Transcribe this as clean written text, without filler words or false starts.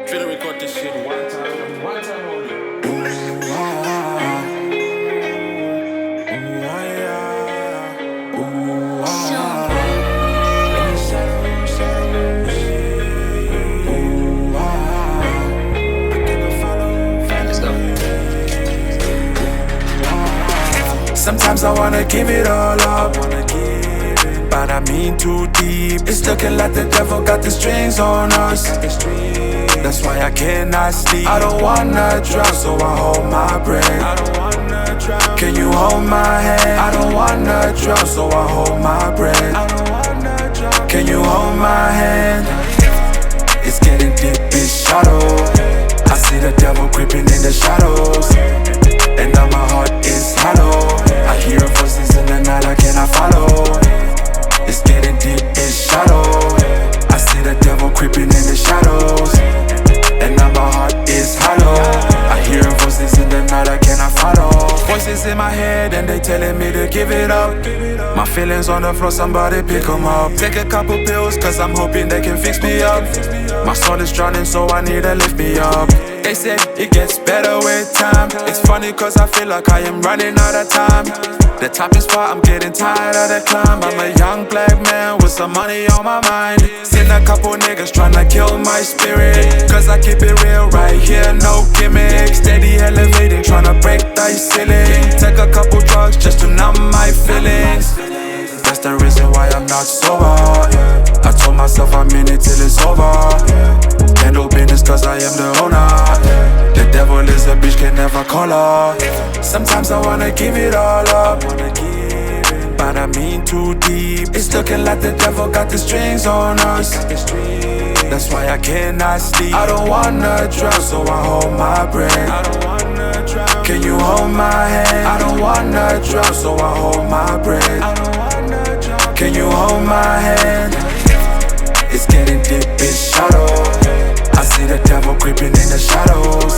Finna record this shit one time only. Sometimes I wanna give it all up, but I mean too deep. It's looking like the devil got the strings on us. That's why I cannot sleep. I don't wanna drown, so I hold my breath. Can you hold my hand? I don't wanna drown, so I hold my breath. Can you hold my hand? It's getting deep, it's shallow. I see the devil creeping in the shadows, and now my heart is hollow. I hear voices in the night I cannot follow. It's getting deep, it's shallow. I see the devil creeping in the shadows, and now my heart is hollow. I hear voices in the night I cannot follow. Voices in my head and they telling me to give it up. My feelings on the floor, somebody pick them up. Take a couple pills cause I'm hoping they can fix me up. My soul is drowning, so I need to lift me up. They say it gets better with time. It's funny cause I feel like I am running out of time. The top is far, I'm getting tired of the climb. I'm a young black man with some money on my mind. Seen a couple niggas tryna kill my spirit, cause I keep it real right here, no gimmicks. Steady elevating, tryna break the ceiling. Take a couple drugs just to numb my feelings. That's the reason why I'm not sober. I told myself I'm in it till it's over. Handle business cause I am the owner. The devil is a bitch, can never call her. Sometimes I wanna give it all up, but I mean too deep. It's looking like the devil got the strings on us. That's why I cannot sleep. I don't wanna drown, so I hold my breath. Can you hold my hand? I don't wanna drown, so I hold my breath. Can you hold my hand? It's getting deep, it's shallow. I see the devil creeping in the shadows,